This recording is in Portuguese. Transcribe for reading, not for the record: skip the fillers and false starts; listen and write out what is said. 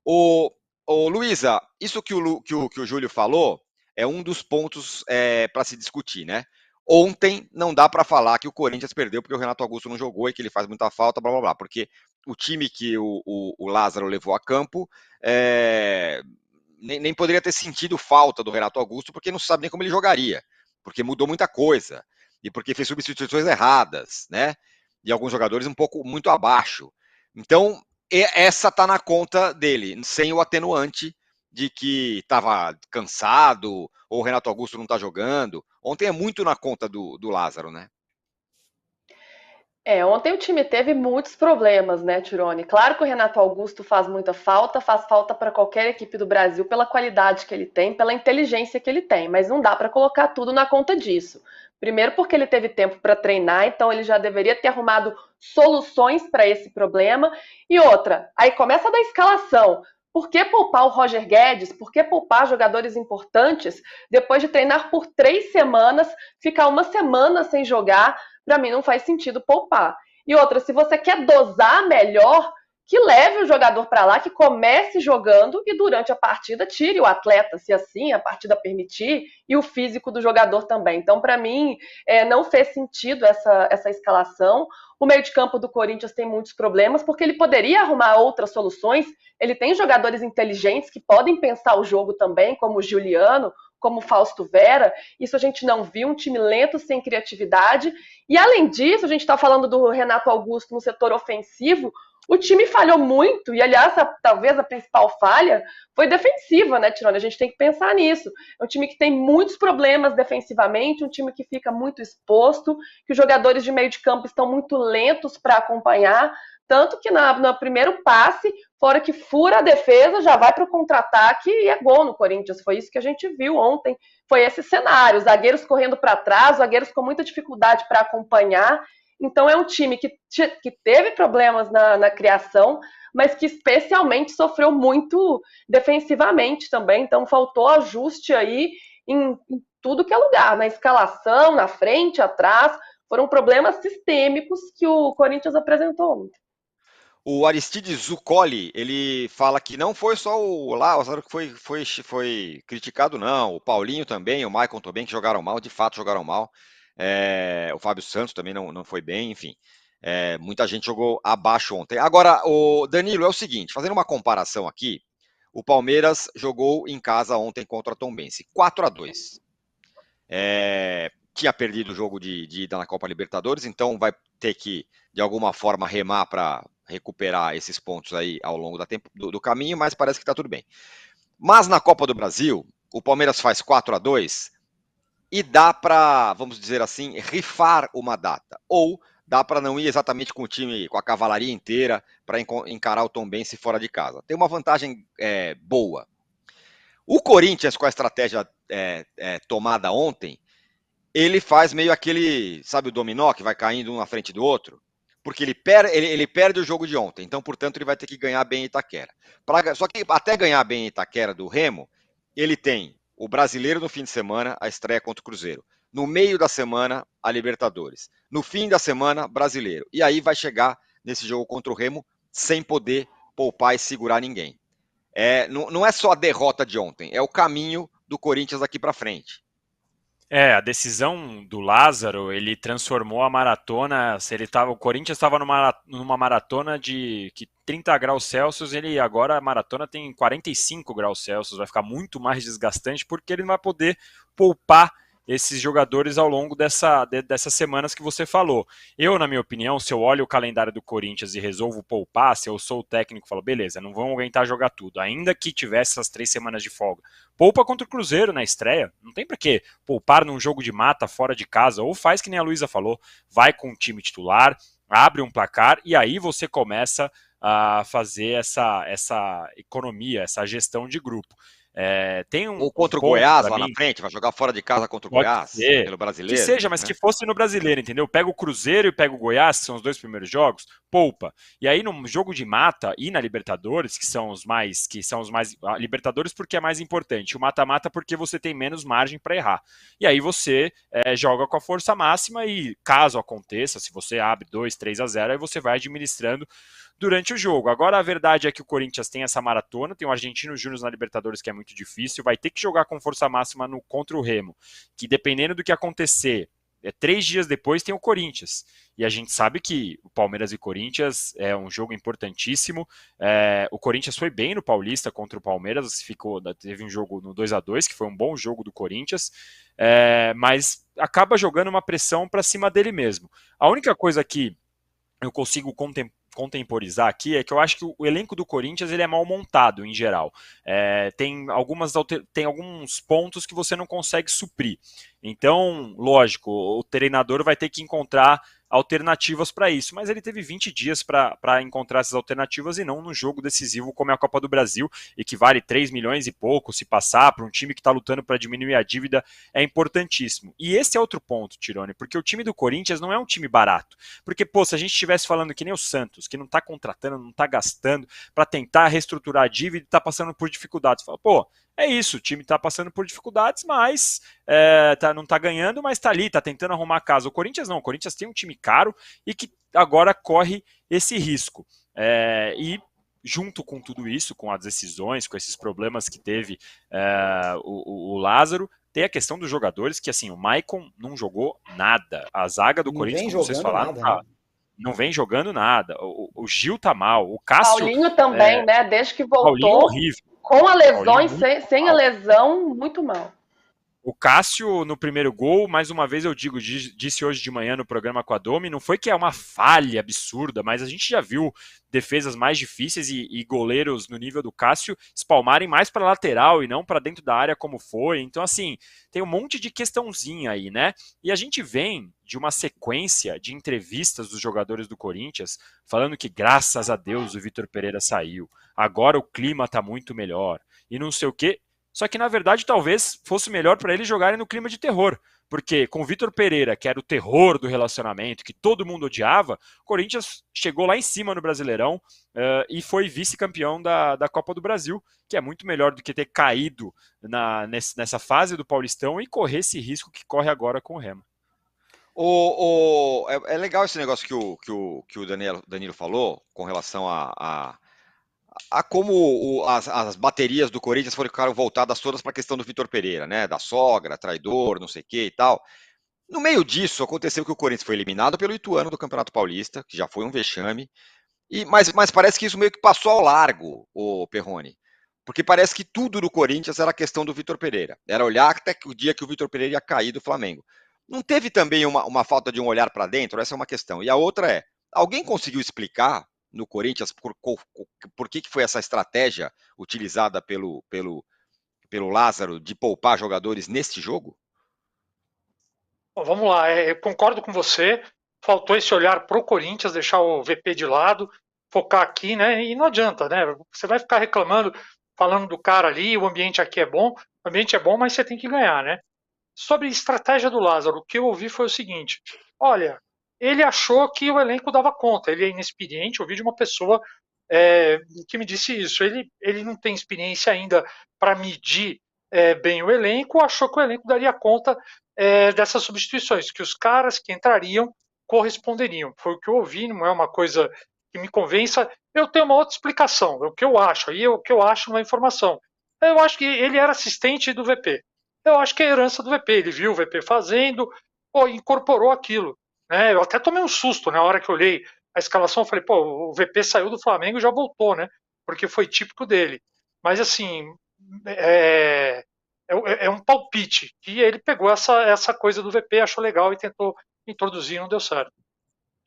Ô, Luísa, isso que o Júlio falou é um dos pontos para se discutir, né? Ontem não dá para falar que o Corinthians perdeu porque o Renato Augusto não jogou e que ele faz muita falta, blá blá blá, porque o time que o Lázaro levou a campo nem poderia ter sentido falta do Renato Augusto, porque não sabe nem como ele jogaria, porque mudou muita coisa e porque fez substituições erradas, né? E alguns jogadores um pouco muito abaixo. Então, essa tá na conta dele, sem o atenuante de que estava cansado ou o Renato Augusto não está jogando. Ontem é muito na conta do Lázaro, né? Ontem o time teve muitos problemas, né, Tirone? Claro que o Renato Augusto faz falta para qualquer equipe do Brasil pela qualidade que ele tem, pela inteligência que ele tem, mas não dá para colocar tudo na conta disso. Primeiro, porque ele teve tempo para treinar, então ele já deveria ter arrumado soluções para esse problema. E outra, aí começa da escalação. Por que poupar o Roger Guedes? Por que poupar jogadores importantes depois de treinar por 3 semanas, ficar uma semana sem jogar? Para mim não faz sentido poupar. E outra, se você quer dosar melhor, que leve o jogador para lá, que comece jogando e durante a partida tire o atleta, se assim a partida permitir, e o físico do jogador também. Então, para mim, não fez sentido essa escalação. O meio de campo do Corinthians tem muitos problemas, porque ele poderia arrumar outras soluções. Ele tem jogadores inteligentes que podem pensar o jogo também, como o Juliano, como o Fausto Vera. Isso a gente não viu, um time lento, sem criatividade. E além disso, a gente está falando do Renato Augusto no setor ofensivo. O time falhou muito, e aliás, talvez a principal falha foi defensiva, né, Tirone? A gente tem que pensar nisso. É um time que tem muitos problemas defensivamente, um time que fica muito exposto, que os jogadores de meio de campo estão muito lentos para acompanhar. Tanto que no primeiro passe, fora que fura a defesa, já vai para o contra-ataque e é gol no Corinthians. Foi isso que a gente viu ontem. Foi esse cenário: zagueiros correndo para trás, zagueiros com muita dificuldade para acompanhar. Então é um time que teve problemas na criação, mas que especialmente sofreu muito defensivamente também. Então faltou ajuste aí em tudo que é lugar, na escalação, na frente, atrás. Foram problemas sistêmicos que o Corinthians apresentou. O Aristides Zuccoli, ele fala que não foi só o Lázaro que foi criticado, não. O Paulinho também, o Maicon também, que jogaram mal, de fato jogaram mal. O Fábio Santos também não foi bem, enfim. Muita gente jogou abaixo ontem. Agora, o Danilo, é o seguinte, fazendo uma comparação aqui, o Palmeiras jogou em casa ontem contra a Tombense, 4-2. Tinha perdido o jogo de ida na Copa Libertadores, então vai ter que, de alguma forma, remar para recuperar esses pontos aí ao longo do caminho, mas parece que está tudo bem. Mas na Copa do Brasil, o Palmeiras faz 4-2 e dá para, vamos dizer assim, rifar uma data. Ou dá para não ir exatamente com o time, com a cavalaria inteira, para encarar o Tombense fora de casa. Tem uma vantagem boa. O Corinthians, com a estratégia tomada ontem, ele faz meio aquele, sabe, o dominó que vai caindo um na frente do outro? Porque ele perde o jogo de ontem, então, portanto, ele vai ter que ganhar bem em Itaquera. Só que até ganhar bem em Itaquera do Remo, ele tem o Brasileiro no fim de semana, a estreia contra o Cruzeiro. No meio da semana, a Libertadores. No fim da semana, Brasileiro. E aí vai chegar nesse jogo contra o Remo sem poder poupar e segurar ninguém. Não é só a derrota de ontem, é o caminho do Corinthians daqui para frente. A decisão do Lázaro, ele transformou a maratona, se ele tava, o Corinthians estava numa maratona de 30 graus Celsius, ele agora a maratona tem 45 graus Celsius, vai ficar muito mais desgastante porque ele não vai poder poupar esses jogadores ao longo dessas semanas que você falou. Eu, na minha opinião, se eu olho o calendário do Corinthians e resolvo poupar, se eu sou o técnico e falo, beleza, não vamos aguentar jogar tudo, ainda que tivesse essas 3 semanas de folga, poupa contra o Cruzeiro na estreia, não tem pra que poupar num jogo de mata fora de casa, ou faz que nem a Luísa falou, vai com o time titular, abre um placar e aí você começa a fazer essa economia, essa gestão de grupo. Tem Ou um contra o ponto Goiás para lá na mim. frente, vai jogar fora de casa contra o Pode Goiás, ser. pelo Que brasileiro, seja, mas né? que fosse no brasileiro, entendeu? Pega o Cruzeiro e pega o Goiás, que são os 2 primeiros jogos, poupa. E aí no jogo de mata e na Libertadores, que são os mais, a Libertadores porque é mais importante, o mata-mata porque você tem menos margem para errar. E aí você joga com a força máxima e caso aconteça, se você abre 2, 3-0, aí você vai administrando durante o jogo. Agora a verdade é que o Corinthians tem essa maratona, tem o Argentino Júnior na Libertadores que é muito difícil, vai ter que jogar com força máxima contra o Remo, que dependendo do que acontecer, 3 dias depois tem o Corinthians. E a gente sabe que o Palmeiras e Corinthians é um jogo importantíssimo. O Corinthians foi bem no Paulista contra o Palmeiras, teve um jogo no 2-2 que foi um bom jogo do Corinthians, mas acaba jogando uma pressão para cima dele mesmo. A única coisa que eu consigo contemporizar aqui é que eu acho que o elenco do Corinthians ele é mal montado em geral. Tem alguns pontos que você não consegue suprir. Então, lógico, o treinador vai ter que encontrar alternativas para isso, mas ele teve 20 dias para encontrar essas alternativas e não num jogo decisivo como é a Copa do Brasil e que vale 3 milhões e pouco se passar para um time que está lutando para diminuir a dívida é importantíssimo. E esse é outro ponto, Tirone, porque o time do Corinthians não é um time barato. Porque, pô, se a gente estivesse falando que nem o Santos, que não está contratando, não está gastando para tentar reestruturar a dívida e está passando por dificuldades, fala, pô, é isso, o time está passando por dificuldades, mas não está ganhando, mas está ali, está tentando arrumar a casa. O Corinthians não, o Corinthians tem um time caro e que agora corre esse risco. E junto com tudo isso, com as decisões, com esses problemas que teve o Lázaro, tem a questão dos jogadores, que assim, o Maicon não jogou nada. A zaga do Não Corinthians, vem como vocês jogando falaram, nada, né? não vem jogando nada. O Gil tá mal, o Cássio... Paulinho também, né? Desde que Paulinho voltou, horrível. com a Paulinho lesão muito e sem a mal. lesão, muito mal. O Cássio, no primeiro gol, mais uma vez eu digo, disse hoje de manhã no programa com a Domi, não foi que é uma falha absurda, mas a gente já viu defesas mais difíceis e goleiros no nível do Cássio espalmarem mais para lateral e não para dentro da área como foi. Então, assim, tem um monte de questãozinha aí, né? E a gente vem de uma sequência de entrevistas dos jogadores do Corinthians falando que, graças a Deus, o Vitor Pereira saiu. Agora o clima tá muito melhor. E não sei o quê. Só que, na verdade, talvez fosse melhor para eles jogarem no clima de terror. Porque com o Vitor Pereira, que era o terror do relacionamento, que todo mundo odiava, o Corinthians chegou lá em cima no Brasileirão e foi vice-campeão da Copa do Brasil, que é muito melhor do que ter caído nessa fase do Paulistão e correr esse risco que corre agora com o Remo. É legal esse negócio que o Danilo falou com relação a como as baterias do Corinthians ficaram voltadas todas para a questão do Vitor Pereira, né? Da sogra, traidor, não sei o que e tal. No meio disso, aconteceu que o Corinthians foi eliminado pelo Ituano do Campeonato Paulista, que já foi um vexame, mas parece que isso meio que passou ao largo, o Perrone. Porque parece que tudo do Corinthians era a questão do Vitor Pereira. Era olhar até o dia que o Vitor Pereira ia cair do Flamengo. Não teve também uma falta de um olhar para dentro? Essa é uma questão. E a outra é, alguém conseguiu explicar no Corinthians por que foi essa estratégia utilizada pelo Lázaro de poupar jogadores neste jogo? Bom, vamos lá, eu concordo com você. Faltou esse olhar pro Corinthians, deixar o VP de lado, focar aqui, né? E não adianta, né? Você vai ficar reclamando, falando do cara ali, o ambiente aqui é bom. O ambiente é bom, mas você tem que ganhar, né? Sobre a estratégia do Lázaro, o que eu ouvi foi o seguinte: olha, ele achou que o elenco dava conta, ele é inexperiente. Eu ouvi de uma pessoa que me disse isso. Ele não tem experiência ainda para medir bem o elenco, achou que o elenco daria conta dessas substituições, que os caras que entrariam corresponderiam. Foi o que eu ouvi, não é uma coisa que me convença. Eu tenho uma outra explicação, é o que eu acho, aí o que eu acho não é informação. Eu acho que ele era assistente do VP. Eu acho que é a herança do VP. Ele viu o VP fazendo, incorporou aquilo. Né? Eu até tomei um susto na hora que eu olhei a escalação. Eu falei, pô, o VP saiu do Flamengo e já voltou, né? Porque foi típico dele. Mas assim, é um palpite. E ele pegou essa coisa do VP, achou legal e tentou introduzir, não deu certo.